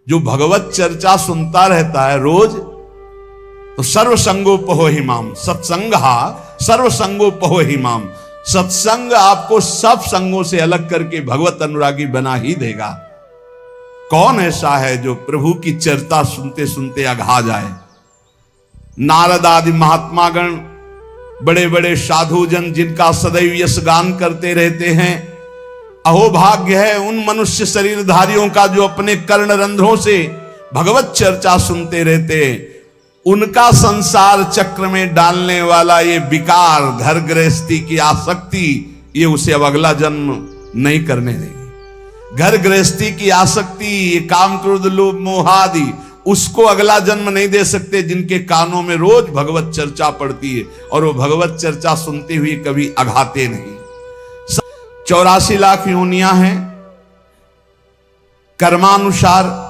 जो भगवत चर्चा सुनता रहता है रोज, तो सर्वसंगोपहो हिमाम, सत्संगा सर्वसंगोपहो हिमाम, सत्संग आपको सब संगों से अलग करके भगवत अनुरागी बना ही देगा। कौन ऐसा है जो प्रभु की चर्चा सुनते सुनते अघा जाए? नारद आदि महात्मागण, बड़े बड़े साधुजन जिनका सदैव यश गान करते रहते हैं, अहोभाग्य है उन मनुष्य शरीरधारियों का जो अपने कर्ण रंध्रों से भगवत चर्चा सुनते रहते हैं। उनका संसार चक्र में डालने वाला ये विकार, घर गृहस्थी की आसक्ति, ये उसे अब अगला जन्म नहीं करने देगी। घर गृहस्थी की आसक्ति, ये काम क्रोध लोभ मोह आदि, उसको अगला जन्म नहीं दे सकते जिनके कानों में रोज भगवत चर्चा पड़ती है और वो भगवत चर्चा सुनते हुए कभी अघाते नहीं। 84 लाख योनियां हैं कर्मानुसार।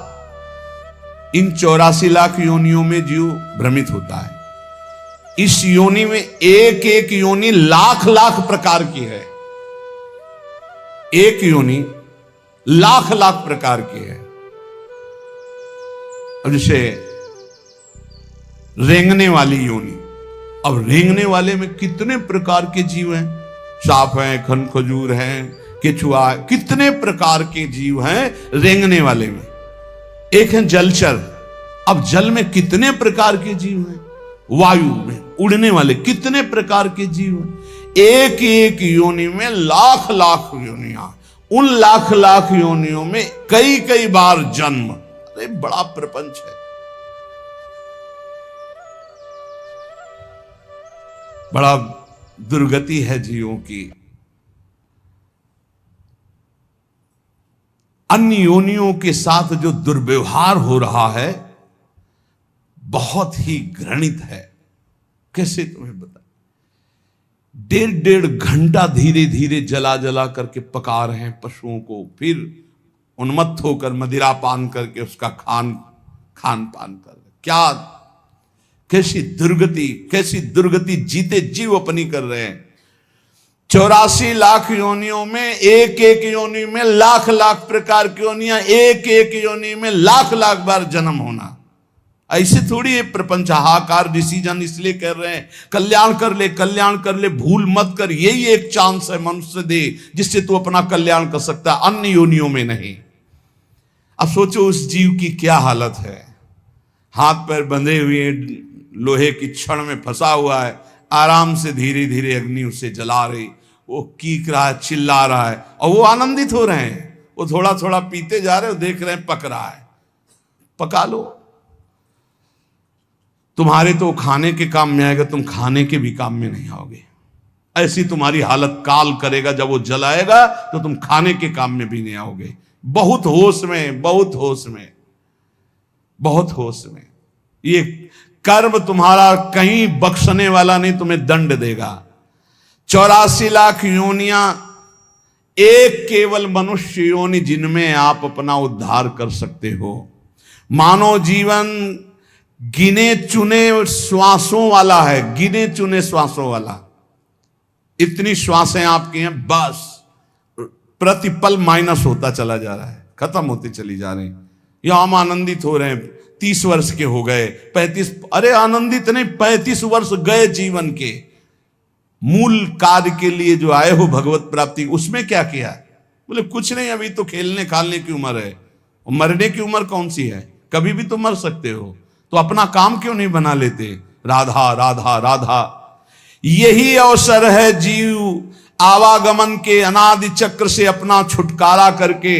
इन 84 लाख योनियों में जीव भ्रमित होता है। इस योनि में एक एक योनि लाख लाख प्रकार की है। एक योनि लाख लाख प्रकार की है। अब जैसे रेंगने वाली योनि, अब रेंगने वाले में कितने प्रकार के जीव हैं? सांप हैं, खनखजूर हैं, केचुआ, कितने प्रकार के जीव हैं रेंगने वाले में। एक है जलचर, अब जल में कितने प्रकार के जीव हैं। वायु में उड़ने वाले कितने प्रकार के जीव हैं। एक एक योनि में लाख लाख योनियां, उन लाख लाख योनियों में कई कई बार जन्म। अरे बड़ा प्रपंच है, बड़ा दुर्गति है जीवों की। अन्य योनियों के साथ जो दुर्व्यवहार हो रहा है बहुत ही घृणित है। कैसे तुम्हें बता, 1.5 घंटा धीरे धीरे जला जला करके पका रहे हैं पशुओं को, फिर उन्मत्त होकर मदिरा पान करके उसका खान पान कर, क्या कैसी दुर्गति जीते जीव अपनी कर रहे हैं। 84 लाख योनियों में एक एक योनि में लाख लाख प्रकार की योनियां, एक एक योनि में लाख लाख बार जन्म होना। ऐसे थोड़ी ये प्रपंच हाहाकार डिसीजन इसलिए कर रहे हैं कल्याण कर ले, भूल मत कर। यही एक चांस है मनुष्य दे जिससे तू अपना कल्याण कर सकता है, अन्य योनियों में नहीं। अब सोचो उस जीव की क्या हालत है, हाथ पैर बंधे हुए लोहे की छड़ में फंसा हुआ है, आराम से धीरे धीरे अग्नि उसे जला रही, वो कीक रहा है, चिल्ला रहा है और वो आनंदित हो रहे हैं। वो थोड़ा थोड़ा पीते जा रहे हो, देख रहे हैं पक रहा है। पका लो, तुम्हारे तो खाने के काम में आएगा, तुम खाने के भी काम में नहीं आओगे। ऐसी तुम्हारी हालत काल करेगा, जब वो जलाएगा तो तुम खाने के काम में भी नहीं आओगे। बहुत होश में, बहुत होश में, बहुत होश में। ये कर्म तुम्हारा कहीं बख्शने वाला नहीं, तुम्हें दंड देगा। 84 लाख योनियां, एक केवल मनुष्य योनि जिनमें आप अपना उद्धार कर सकते हो। मानव जीवन गिने चुने श्वासों वाला है, गिने चुने श्वासों वाला। इतनी श्वासें आपकी हैं, बस प्रतिपल माइनस होता चला जा रहा है, खत्म होती चली जा रही। या हम आनंदित हो रहे हैं, 30 वर्ष के हो गए, 35, अरे आनंदित नहीं, 35 वर्ष गए जीवन के। मूल कार्य के लिए जो आए हो भगवत प्राप्ति, उसमें क्या किया? बोले कुछ नहीं, अभी तो खेलने खालने की उम्र है। मरने की उम्र कौन सी है? कभी भी तो मर सकते हो, तो अपना काम क्यों नहीं बना लेते? राधा राधा राधा। यही अवसर है जीव आवागमन के अनादि चक्र से अपना छुटकारा करके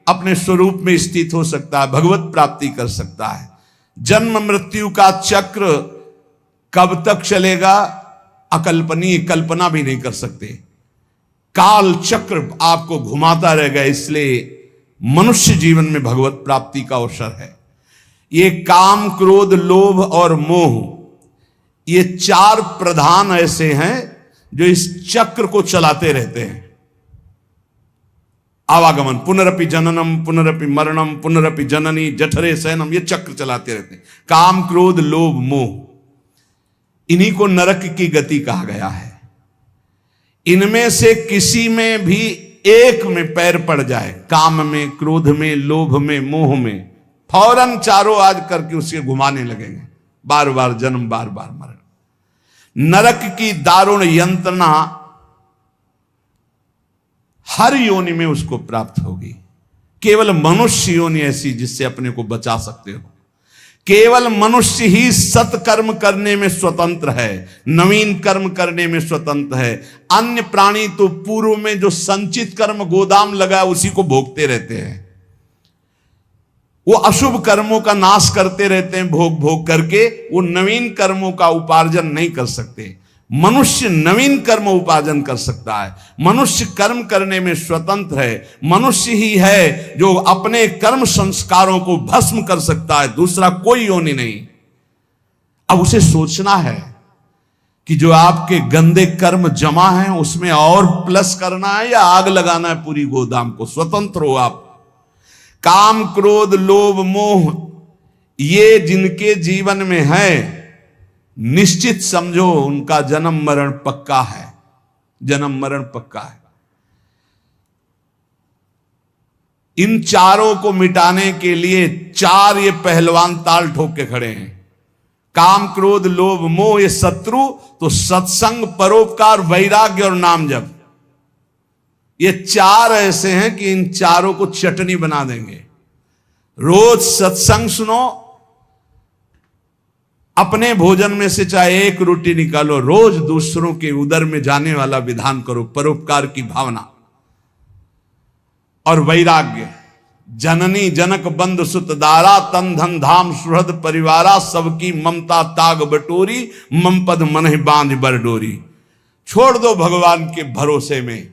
अपने स्वरूप में स्थित हो सकता है, भगवत प्राप्ति कर सकता है। जन्म मृत्यु का चक्र कब तक चलेगा अकल्पनीय, कल्पना भी नहीं कर सकते। काल चक्र आपको घुमाता रहेगा, इसलिए मनुष्य जीवन में भगवत प्राप्ति का अवसर है। ये काम क्रोध लोभ और मोह, ये 4 प्रधान ऐसे हैं जो इस चक्र को चलाते रहते हैं। आवागमन, पुनरपि जननम पुनरपि मरणम पुनरपि जननी जठरे शयनम, ये चक्र चलाते रहते हैं। काम क्रोध लोभ मोह, इन्हीं को नरक की गति कहा गया है। इनमें से किसी में भी एक में पैर पड़ जाए, काम में, क्रोध में, लोभ में, मोह में, फौरन चारों आज करके उसे घुमाने लगेंगे, बार बार जन्म, बार बार मरण। नरक की दारुण यंत्रणा हर योनि में उसको प्राप्त होगी। केवल मनुष्य योनि ऐसी जिससे अपने को बचा सकते हो। केवल मनुष्य ही सत्कर्म करने में स्वतंत्र है, नवीन कर्म करने में स्वतंत्र है। अन्य प्राणी तो पूर्व में जो संचित कर्म गोदाम लगा उसी को भोगते रहते हैं। वो अशुभ कर्मों का नाश करते रहते हैं, भोग भोग करके। वो नवीन कर्मों का उपार्जन नहीं कर सकते। मनुष्य नवीन कर्म उपार्जन कर सकता है। मनुष्य कर्म करने में स्वतंत्र है। मनुष्य ही है जो अपने कर्म संस्कारों को भस्म कर सकता है, दूसरा कोई योनि नहीं। अब उसे सोचना है कि जो आपके गंदे कर्म जमा हैं उसमें और प्लस करना है या आग लगाना है पूरी गोदाम को। स्वतंत्र हो आप। काम, क्रोध, लोभ, मोह ये जिनके जीवन में है, निश्चित समझो उनका जन्म मरण पक्का है। जन्म मरण पक्का है। इन चारों को मिटाने के लिए चार ये पहलवान ताल ठोक के खड़े हैं। काम, क्रोध, लोभ, मोह ये शत्रु, तो सत्संग, परोपकार, वैराग्य और नाम जप, ये चार ऐसे हैं कि इन चारों को चटनी बना देंगे। रोज सत्संग सुनो, अपने भोजन में से चाहे एक रोटी निकालो, रोज दूसरों के उदर में जाने वाला विधान करो, परोपकार की भावना और वैराग्य। जननी जनक बंद सुत दारा, तन धन धाम सुहृद परिवारा, सबकी ममता ताग बटोरी, मम पद मन बांध बरडोरी। छोड़ दो भगवान के भरोसे में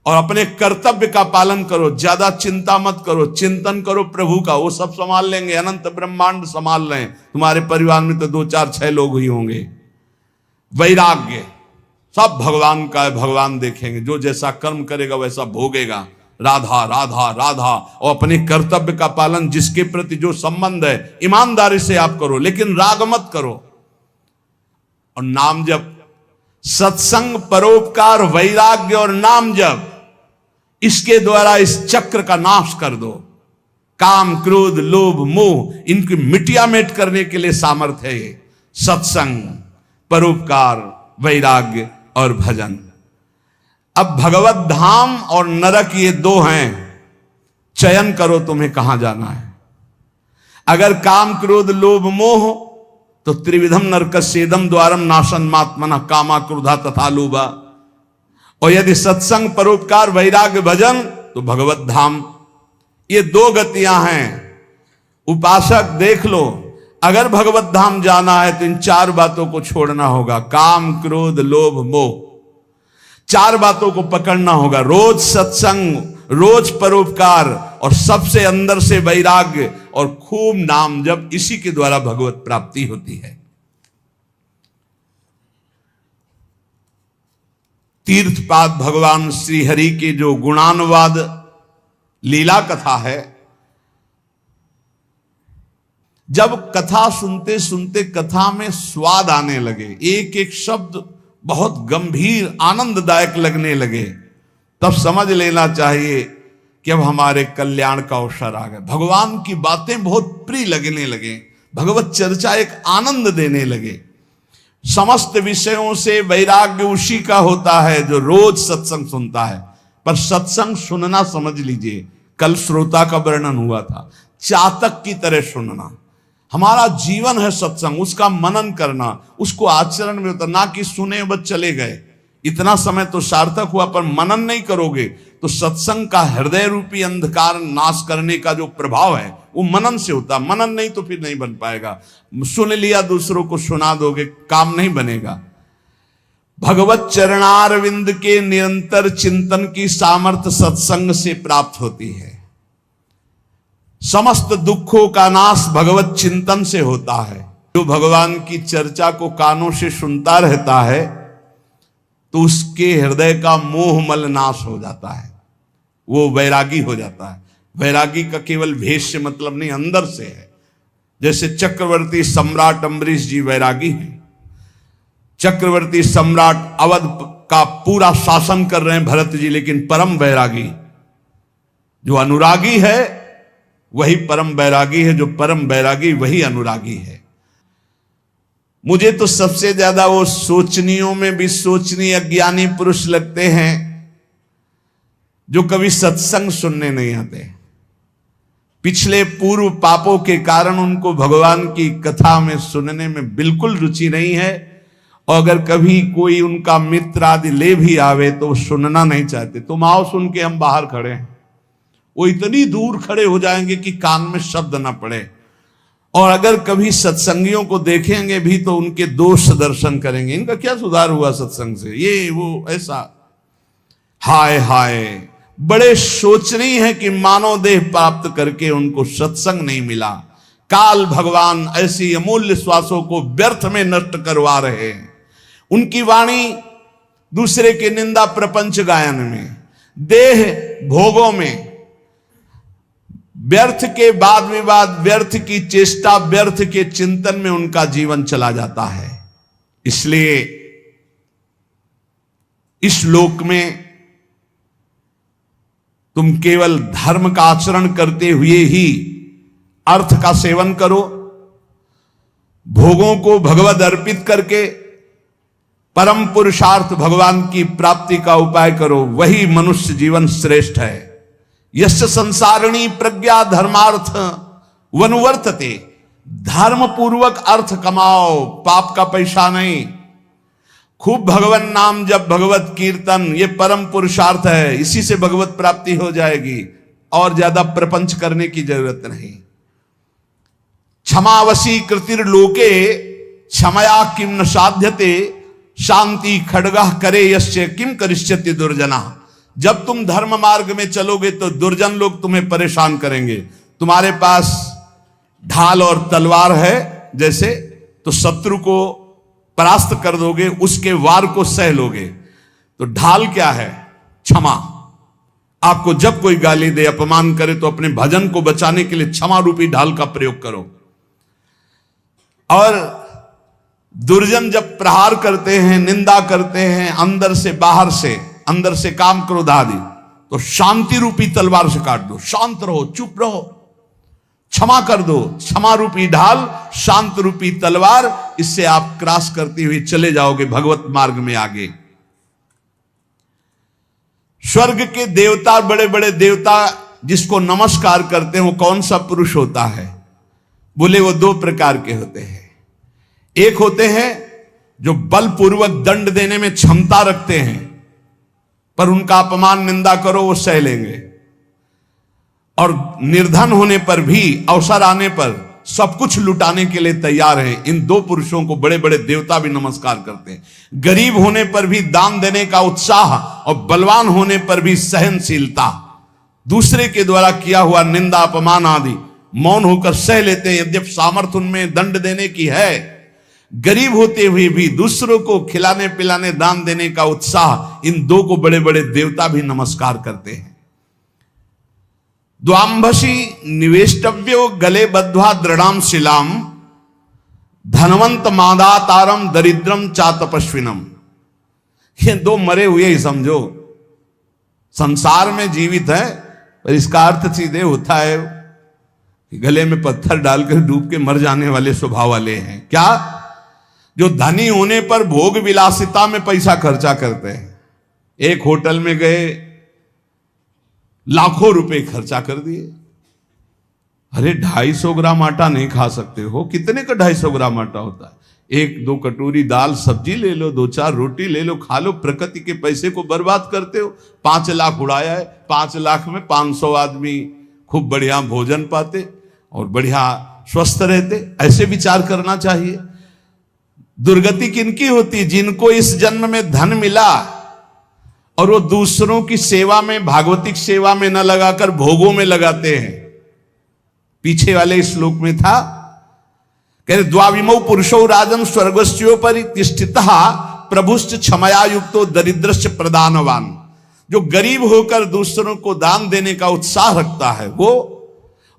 और अपने कर्तव्य का पालन करो। ज्यादा चिंता मत करो, चिंतन करो प्रभु का, वो सब संभाल लेंगे। अनंत ब्रह्मांड संभाल रहे हैं। तुम्हारे परिवार में तो 2 4 6 लोग ही होंगे। वैराग्य सब भगवान का है, भगवान देखेंगे। जो जैसा कर्म करेगा वैसा भोगेगा। राधा राधा राधा। और अपने कर्तव्य का पालन, जिसके प्रति जो संबंध है ईमानदारी से आप करो, लेकिन राग मत करो। और नाम जप, सत्संग, परोपकार, वैराग्य और नाम जप, इसके द्वारा इस चक्र का नाश कर दो। काम, क्रोध, लोभ, मोह इनकी मिटिया मेट करने के लिए सामर्थ्य है ये सत्संग, परोपकार, वैराग्य और भजन। अब भगवत धाम और नरक ये 2 हैं। चयन करो तुम्हें कहां जाना है। अगर काम, क्रोध, लोभ, मोह तो त्रिविधम नरकस्येदम द्वारम नाशन मात्मना कामा क्रोधा तथा लोभा। और यदि सत्संग, परोपकार, वैराग्य, भजन तो भगवत धाम। ये 2 गतियां हैं। उपासक देख लो, अगर भगवत धाम जाना है तो इन 4 बातों को छोड़ना होगा। काम, क्रोध, लोभ, मोह, 4 बातों को पकड़ना होगा। रोज सत्संग, रोज परोपकार और सबसे अंदर से वैराग्य और खूब नाम जप। इसी के द्वारा भगवत प्राप्ति होती है। तीर्थपाद भगवान श्री हरि के जो गुणानुवाद लीला कथा है, जब कथा सुनते सुनते कथा में स्वाद आने लगे, एक एक शब्द बहुत गंभीर आनंददायक लगने लगे, तब समझ लेना चाहिए कि अब हमारे कल्याण का अवसर आ गया। भगवान की बातें बहुत प्रिय लगने लगे, भगवत चर्चा एक आनंद देने लगे। समस्त विषयों से वैराग्य उसी का होता है जो रोज सत्संग सुनता है। पर सत्संग सुनना समझ लीजिए, कल श्रोता का वर्णन हुआ था, चातक की तरह सुनना। हमारा जीवन है सत्संग, उसका मनन करना, उसको आचरण में उतरना, कि सुने बस चले गए। इतना समय तो सार्थक हुआ, पर मनन नहीं करोगे तो सत्संग का हृदय रूपी अंधकार नाश करने का जो प्रभाव है वो मनन से होता। मनन नहीं तो फिर नहीं बन पाएगा। सुन लिया, दूसरों को सुना दोगे, काम नहीं बनेगा। भगवत चरणारविंद के निरंतर चिंतन की सामर्थ्य सत्संग से प्राप्त होती है। समस्त दुखों का नाश भगवत चिंतन से होता है। जो भगवान की चर्चा को कानों से सुनता रहता है तो उसके हृदय का मोह मल नाश हो जाता है, वो वैरागी हो जाता है। वैरागी का केवल भेष से मतलब नहीं, अंदर से है। जैसे चक्रवर्ती सम्राट अम्बरीश जी वैरागी हैं। चक्रवर्ती सम्राट अवध का पूरा शासन कर रहे हैं भरत जी, लेकिन परम वैरागी। जो अनुरागी है वही परम बैरागी है, जो परम बैरागी वही अनुरागी है। मुझे तो सबसे ज्यादा वो सोचनियों में भी सोचनीय अज्ञानी पुरुष लगते हैं जो कभी सत्संग सुनने नहीं आते। पिछले पूर्व पापों के कारण उनको भगवान की कथा में सुनने में बिल्कुल रुचि नहीं है, और अगर कभी कोई उनका मित्र आदि ले भी आवे तो वो सुनना नहीं चाहते। तुम आओ, सुन के हम बाहर खड़े हैं। वो इतनी दूर खड़े हो जाएंगे कि कान में शब्द ना पड़े, और अगर कभी सत्संगियों को देखेंगे भी तो उनके दोष दर्शन करेंगे, इनका क्या सुधार हुआ सत्संग से, ये वो ऐसा। हाय हाय, बड़े शोचनीय है कि मानव देह प्राप्त करके उनको सत्संग नहीं मिला। काल भगवान ऐसी अमूल्य श्वासों को व्यर्थ में नष्ट करवा रहे हैं। उनकी वाणी दूसरे के निंदा प्रपंच गायन में, देह भोगों में, व्यर्थ के वाद विवाद, व्यर्थ की चेष्टा, व्यर्थ के चिंतन में उनका जीवन चला जाता है। इसलिए इस लोक में तुम केवल धर्म का आचरण करते हुए ही अर्थ का सेवन करो, भोगों को भगवद अर्पित करके परम पुरुषार्थ भगवान की प्राप्ति का उपाय करो, वही मनुष्य जीवन श्रेष्ठ है। यस्य संसारिणी प्रज्ञा धर्मार्थ वनुवर्तते, धर्म पूर्वक अर्थ कमाओ, पाप का पैसा नहीं। खूब भगवान नाम जब, भगवत कीर्तन, ये परम पुरुषार्थ है, इसी से भगवत प्राप्ति हो जाएगी, और ज्यादा प्रपंच करने की जरूरत नहीं। क्षमावशी कृतिर्लोके क्षमया किम न साध्यते, शांति खड्गः करे यस्य किम करिष्यति दुर्जना। जब तुम धर्म मार्ग में चलोगे तो दुर्जन लोग तुम्हें परेशान करेंगे। तुम्हारे पास ढाल और तलवार है जैसे, तो शत्रु को परास्त कर दोगे, उसके वार को सह लोगे। तो ढाल क्या है? क्षमा। आपको जब कोई गाली दे, अपमान करे, तो अपने भजन को बचाने के लिए क्षमा रूपी ढाल का प्रयोग करो। और दुर्जन जब प्रहार करते हैं, निंदा करते हैं, अंदर से बाहर से, अंदर से काम क्रोध आदि, तो शांति रूपी तलवार से काट दो। शांत रहो, चुप रहो, क्षमा कर दो। क्षमा रूपी ढाल, शांत रूपी तलवार, इससे आप क्रॉस करते हुए चले जाओगे भगवत मार्ग में आगे। स्वर्ग के देवता, बड़े बड़े देवता जिसको नमस्कार करते हैं, वो कौन सा पुरुष होता है? बोले वो दो प्रकार के होते हैं। एक होते हैं जो बलपूर्वक दंड देने में क्षमता रखते हैं, पर उनका अपमान निंदा करो वो सह लेंगे, और निर्धन होने पर भी, अवसर आने पर सब कुछ लुटाने के लिए तैयार हैं। इन दो पुरुषों को बड़े बड़े देवता भी नमस्कार करते हैं। गरीब होने पर भी दान देने का उत्साह, और बलवान होने पर भी सहनशीलता। दूसरे के द्वारा किया हुआ निंदा अपमान आदि मौन होकर सह लेते हैं, यद्यप सामर्थ्य उनमें दंड देने की है। गरीब होते हुए भी दूसरों को खिलाने पिलाने, दान देने का उत्साह, इन दो को बड़े बड़े देवता भी नमस्कार करते हैं। द्वांभसी निवेष्टव्यो गले बद्ध्वा दृढ़ाम शिलाम, धनवंत मादातारम दरिद्रम चातपस्विनम। ये दो मरे हुए ही समझो, संसार में जीवित है, पर इसका अर्थ सीधे होता है कि गले में पत्थर डालकर डूब के मर जाने वाले स्वभाव वाले हैं। क्या? जो धनी होने पर भोग विलासिता में पैसा खर्चा करते हैं। एक होटल में गए, लाखों रुपए खर्चा कर दिए। अरे 250 ग्राम आटा नहीं खा सकते हो? कितने का 250 ग्राम आटा होता है? 1-2 कटोरी दाल सब्जी ले लो, 2-4 रोटी ले लो, खा लो। प्रकृति के पैसे को बर्बाद करते हो। 5 लाख उड़ाया है, 5 लाख में 500 आदमी खूब बढ़िया भोजन पाते और बढ़िया स्वस्थ रहते। ऐसे विचार करना चाहिए। दुर्गति किनकी होती? जिनको इस जन्म में धन मिला और वो दूसरों की सेवा में, भागवतिक सेवा में न लगाकर भोगों में लगाते हैं। पीछे वाले श्लोक में था, कह रहे द्वाविमौ पुरुषो राजन स्वर्गस्योपरि तिष्ठितः प्रभुश्च क्षमया युक्तो दरिद्रश्च प्रदानवान। जो गरीब होकर दूसरों को दान देने का उत्साह रखता है वो,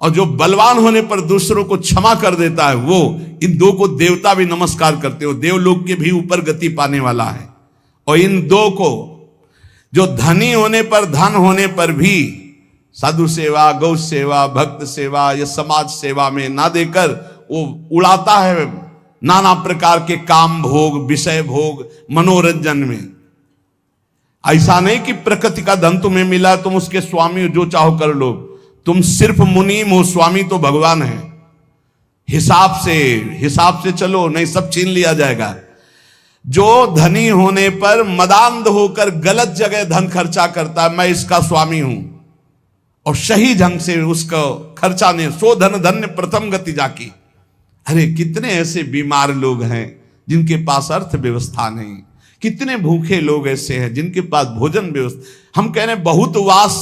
और जो बलवान होने पर दूसरों को क्षमा कर देता है वो, इन दो को देवता भी नमस्कार करते हो। देवलोक के भी ऊपर गति पाने वाला है। और इन दो को, जो धनी होने पर, धन होने पर भी साधु सेवा, गौ सेवा, भक्त सेवा या समाज सेवा में ना देकर वो उड़ाता है नाना प्रकार के काम भोग, विषय भोग, मनोरंजन में। ऐसा नहीं कि प्रकृति का धन तुम्हें मिला तुम उसके स्वामी जो चाहो कर लो। तुम सिर्फ मुनीम हो, स्वामी तो भगवान है। हिसाब से चलो, नहीं सब छीन लिया जाएगा। जो धनी होने पर मदांध होकर गलत जगह धन खर्चा करता है, मैं इसका स्वामी हूं, और सही ढंग से उसका खर्चा नहीं, सो धन धन्य प्रथम गति जाकी। अरे कितने ऐसे बीमार लोग हैं जिनके पास अर्थ व्यवस्था नहीं, कितने भूखे लोग ऐसे हैं जिनके पास भोजन व्यवस्था। हम कह रहे हैं बहुत वास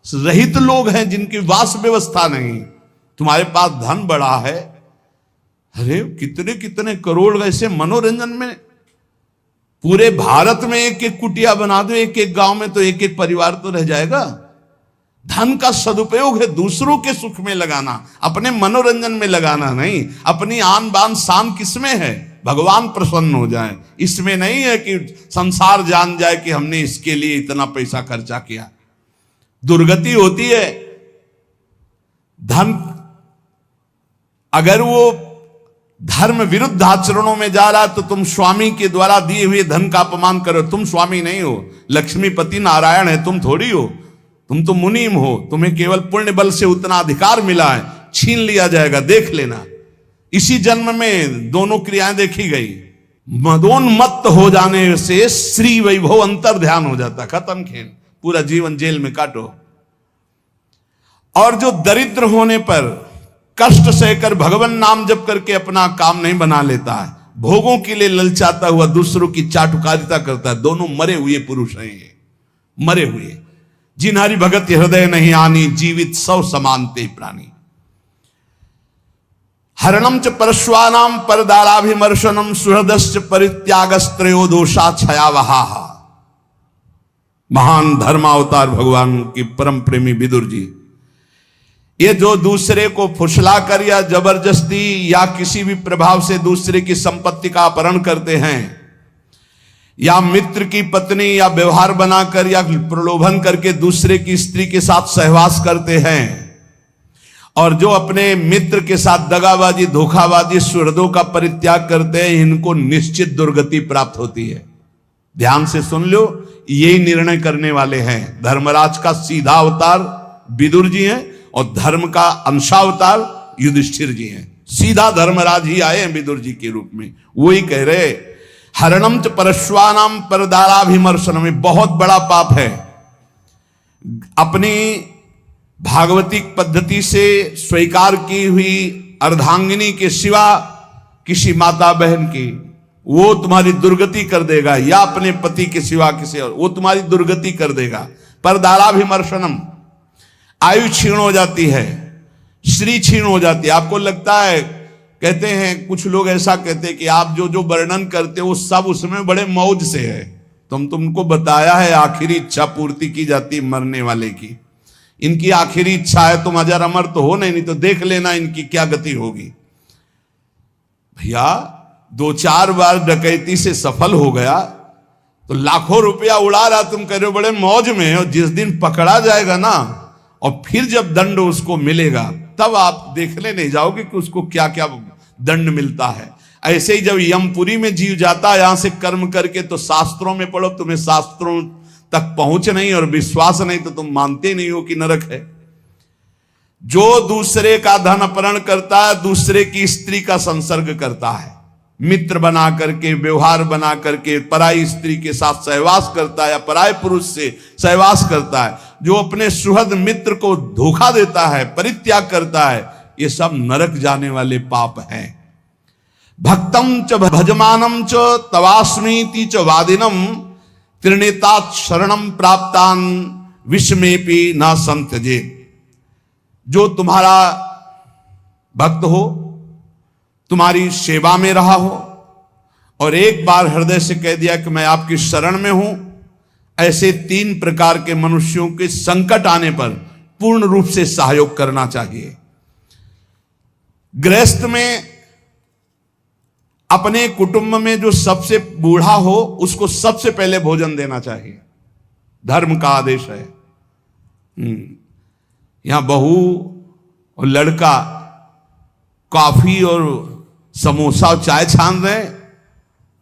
रहित लोग हैं जिनकी वास व्यवस्था नहीं। तुम्हारे पास धन बड़ा है, अरे कितने कितने करोड़ ऐसे मनोरंजन में, पूरे भारत में एक एक कुटिया बना दो, एक एक गांव में तो एक एक परिवार तो रह जाएगा। धन का सदुपयोग है दूसरों के सुख में लगाना, अपने मनोरंजन में लगाना नहीं। अपनी आन बान शान किसमें है? भगवान प्रसन्न हो जाए, इसमें नहीं है कि संसार जान जाए कि हमने इसके लिए इतना पैसा खर्चा किया। दुर्गति होती है। धन अगर वो धर्म विरुद्ध आचरणों में जा रहा है तो तुम स्वामी के द्वारा दिए हुए धन का अपमान करो। तुम स्वामी नहीं हो, लक्ष्मीपति नारायण है, तुम थोड़ी हो। तुम तो मुनीम हो, तुम्हें केवल पुण्य बल से उतना अधिकार मिला है, छीन लिया जाएगा, देख लेना। इसी जन्म में दोनों क्रियाएं देखी गई। मदोन्मत्त हो जाने से श्री वैभव अंतर ध्यान हो जाता, खत्म खेल, पूरा जीवन जेल में काटो। और जो दरिद्र होने पर कष्ट सहकर भगवान नाम जप करके अपना काम नहीं बना लेता है, भोगों के लिए ललचाता हुआ दूसरों की चाटुकारिता करता है, दोनों मरे हुए पुरुष हैं ये, मरे हुए। जिन्हारी भगत हृदय नहीं आनी, जीवित सौ समानते प्राणी। हरणम च परश्वानाम परदाराभिमर्शनम सुहृदश्च परित्यागस्त्रयो दोषा छयावहा। महान धर्मावतार भगवान की परम प्रेमी विदुर जी, ये जो दूसरे को फुसला कर या जबरदस्ती या किसी भी प्रभाव से दूसरे की संपत्ति का अपहरण करते हैं, या मित्र की पत्नी या व्यवहार बनाकर या प्रलोभन करके दूसरे की स्त्री के साथ सहवास करते हैं, और जो अपने मित्र के साथ दगाबाजी, धोखाबाजी, सुहृदों का परित्याग करते हैं, इनको निश्चित दुर्गति प्राप्त होती है। ध्यान से सुन लो, यही निर्णय करने वाले हैं। धर्मराज का सीधा अवतार विदुर जी हैं और धर्म का अंशावतार युधिष्ठिर जी हैं। सीधा धर्मराज ही आए हैं विदुर जी के रूप में। वही कह रहे, हरणम च परश्वानाम परदाराभिमर्शनम, बहुत बड़ा पाप है अपनी भागवतिक पद्धति से स्वीकार की हुई अर्धांगिनी के सिवा किसी माता बहन की, वो तुम्हारी दुर्गति कर देगा, या अपने पति के सिवा किसी और, वो तुम्हारी दुर्गति कर देगा। परदाराभिमर्शनम, आयु क्षीण हो जाती है, श्री क्षीण हो जाती है। आपको लगता है, कहते हैं कुछ लोग ऐसा कहते हैं कि आप जो जो वर्णन करते हो सब उसमें बड़े मौज से है। तुमको बताया है आखिरी इच्छा पूर्ति की जाती मरने वाले की। इनकी आखिरी इच्छा है तुम अजर अमर तो हो नहीं तो देख लेना इनकी क्या गति होगी। भैया 2-4 बार डकैती से सफल हो गया तो लाखों रुपया उड़ा रहा, तुम कह रहे हो बड़े मौज में। और जिस दिन पकड़ा जाएगा ना, और फिर जब दंड उसको मिलेगा, तब आप देखने नहीं जाओगे कि उसको क्या क्या दंड मिलता है। ऐसे ही जब यमपुरी में जीव जाता है यहां से कर्म करके, तो शास्त्रों में पढ़ो, तुम्हें शास्त्रों तक पहुंच नहीं और विश्वास नहीं तो तुम मानते नहीं हो कि नरक है। जो दूसरे का धन अपहरण करता है, दूसरे की स्त्री का संसर्ग करता है, मित्र बना करके, व्यवहार बना करके पराई स्त्री के साथ सहवास करता है या पराय पुरुष से सहवास करता है, जो अपने सुहृद मित्र को धोखा देता है, परित्याग करता है, ये सब नरक जाने वाले पाप हैं। भक्तम च भजमानम च तवास्मीति च वादिनम त्रिनेतात शरणम प्राप्तान विस्मेपि न संत्यजे। जो तुम्हारा भक्त हो, तुम्हारी सेवा में रहा हो और एक बार हृदय से कह दिया कि मैं आपकी शरण में हूं, ऐसे 3 प्रकार के मनुष्यों के संकट आने पर पूर्ण रूप से सहयोग करना चाहिए। गृहस्थ में अपने कुटुंब में जो सबसे बूढ़ा हो उसको सबसे पहले भोजन देना चाहिए, धर्म का आदेश है। यहां बहू और लड़का कॉफी और समोसा और चाय छान रहे हैं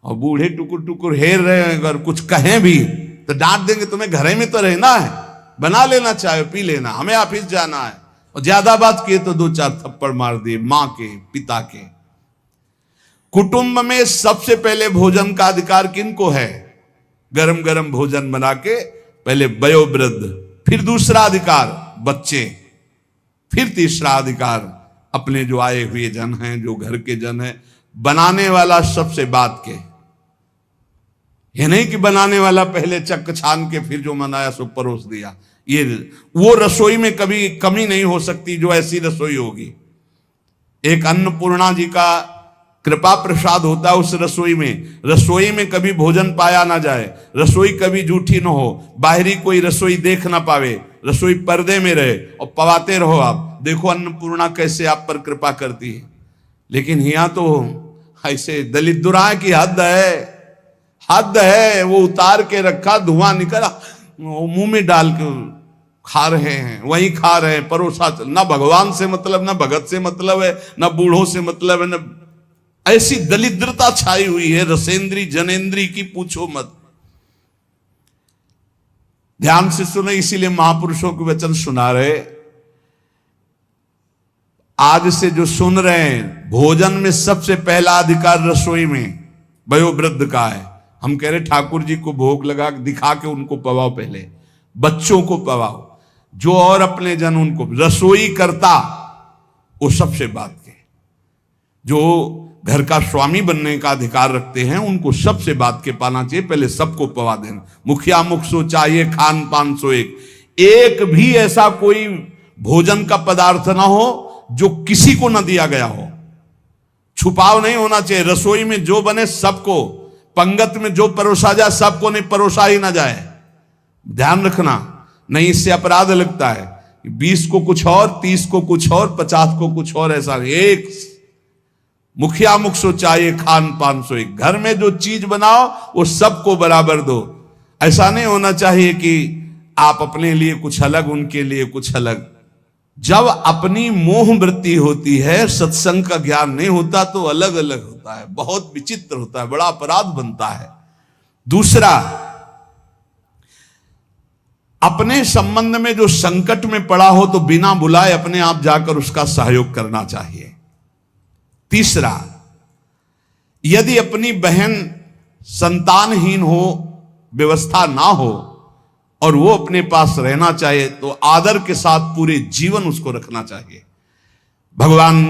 और बूढ़े टुकुर टुकुर हेर रहे हैं। अगर कुछ कहें भी तो डांट देंगे, तुम्हें घर में तो रहना है, बना लेना चाय पी लेना, हमें ऑफिस जाना है। और ज्यादा बात किए तो 2-4 थप्पड़ मार दिए मां के, पिता के। कुटुंब में सबसे पहले भोजन का अधिकार किनको है? गरम गरम भोजन बना के पहले वयोवृद्ध, फिर दूसरा अधिकार बच्चे, फिर तीसरा अधिकार अपने जो आए हुए जन हैं, जो घर के जन हैं। बनाने वाला सबसे बात के, ये नहीं कि बनाने वाला पहले चक छान के फिर जो मनाया सो परोस दिया। ये वो रसोई में कभी कमी नहीं हो सकती जो ऐसी रसोई होगी। एक अन्नपूर्णा जी का कृपा प्रसाद होता है उस रसोई में। रसोई में कभी भोजन पाया ना जाए, रसोई कभी जूठी ना हो, बाहरी कोई रसोई देख ना पावे, रसोई पर्दे में रहे और पवाते रहो। आप देखो अन्नपूर्णा कैसे आप पर कृपा करती है। लेकिन यहाँ तो ऐसे दलित दुराए की हद है। वो उतार के रखा, धुआं निकला, मुंह में डाल के खा रहे हैं, वही खा रहे हैं, परोसा। ना भगवान से मतलब, ना भगत से मतलब है, ना बूढ़ों से मतलब है, ना। ऐसी दलिद्रता छाई हुई है रसेंद्री जनेंद्री की, पूछो मत। ध्यान से सुने, इसीलिए महापुरुषों के वचन सुना रहे। आज से जो सुन रहे हैं, भोजन में सबसे पहला अधिकार रसोई में वयोवृद्ध का है। हम कह रहे ठाकुर जी को भोग लगा दिखा के उनको पवाओ, पहले बच्चों को पवाओ, जो और अपने जन उनको। रसोई करता वो सबसे बात के, जो घर का स्वामी बनने का अधिकार रखते हैं, उनको सबसे बात के पाना चाहिए, पहले सबको पवा देना। मुखिया मुख सो चाहिए, खान पान सो एक भी ऐसा कोई भोजन का पदार्थ ना हो जो किसी को न दिया गया हो। छुपाव नहीं होना चाहिए। रसोई में जो बने सबको, पंगत में जो परोसा जाए सबको, नहीं परोसा ही ना जाए। ध्यान रखना, नहीं इससे अपराध लगता है। 20 को कुछ और, 30 को कुछ और, 50 को कुछ और, ऐसा नहीं। एक मुखिया मुख सो चाहिए, खान पान सो एक। घर में जो चीज बनाओ वो सबको बराबर दो। ऐसा नहीं होना चाहिए कि आप अपने लिए कुछ अलग, उनके लिए कुछ अलग। जब अपनी मोह वृत्ति होती है, सत्संग का ज्ञान नहीं होता तो अलग अलग होता है, बहुत विचित्र होता है, बड़ा अपराध बनता है। दूसरा, अपने संबंध में जो संकट में पड़ा हो तो बिना बुलाए अपने आप जाकर उसका सहयोग करना चाहिए। तीसरा, यदि अपनी बहन संतानहीन हो, व्यवस्था ना हो और वो अपने पास रहना चाहे तो आदर के साथ पूरे जीवन उसको रखना चाहिए। भगवान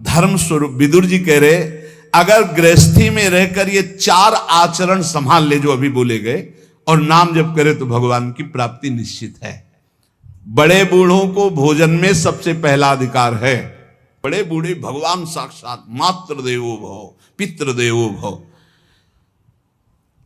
धर्म स्वरूप विदुर जी कह रहे, अगर गृहस्थी में रहकर ये 4 आचरण संभाल ले जो अभी बोले गए और नाम जप करे तो भगवान की प्राप्ति निश्चित है। बड़े बूढ़ों को भोजन में सबसे पहला अधिकार है। बड़े बूढ़े भगवान साक्षात, मातृ देवो भव, पितृ देवो भव।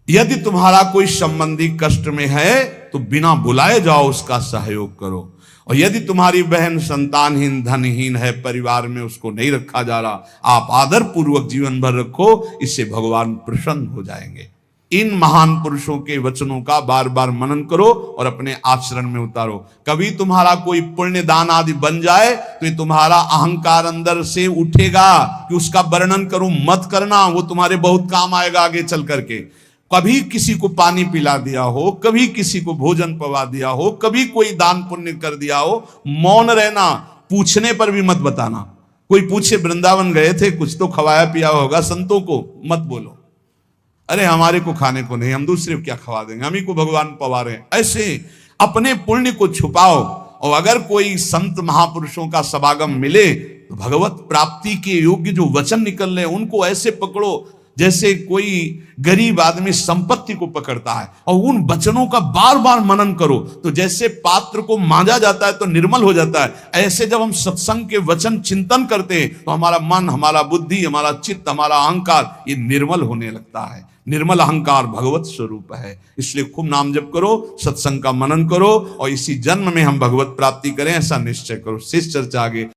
यदि तुम्हारा कोई संबंधी कष्ट में है तो बिना बुलाए जाओ, उसका सहयोग करो। और यदि तुम्हारी बहन संतानहीन, धनहीन है, परिवार में उसको नहीं रखा जा रहा, आप आदर पूर्वक जीवन भर रखो, इससे भगवान प्रसन्न हो जाएंगे। इन महान पुरुषों के वचनों का बार बार मनन करो और अपने आचरण में उतारो। कभी तुम्हारा कोई पुण्य दान आदि बन जाए तो ये तुम्हारा अहंकार अंदर से उठेगा कि उसका वर्णन करूं, मत करना, वो तुम्हारे बहुत काम आएगा आगे चल करके। कभी किसी को पानी पिला दिया हो, कभी किसी को भोजन पवा दिया हो, कभी कोई दान पुण्य कर दिया हो, मौन रहना, पूछने पर भी मत बताना। कोई पूछे वृंदावन गए थे, कुछ तो खवाया पिया होगा संतों को, मत बोलो अरे हमारे को खाने को नहीं, हम दूसरे को क्या खवा देंगे, हम ही को भगवान पवा रहे हैं। ऐसे अपने पुण्य को छुपाओ। और अगर कोई संत महापुरुषों का समागम मिले तो भगवत प्राप्ति के योग्य जो वचन निकल रहे हैं उनको ऐसे पकड़ो जैसे कोई गरीब आदमी संपत्ति को पकड़ता है, और उन वचनों का बार बार मनन करो। तो जैसे पात्र को मांजा जाता है तो निर्मल हो जाता है, ऐसे जब हम सत्संग के वचन चिंतन करते हैं तो हमारा मन, हमारा बुद्धि, हमारा चित्त, हमारा अहंकार ये निर्मल होने लगता है। निर्मल अहंकार भगवत स्वरूप है। इसलिए खूब नाम जप करो, सत्संग का मनन करो और इसी जन्म में हम भगवत प्राप्ति करें, ऐसा निश्चय करो। शेष चर्चा आगे।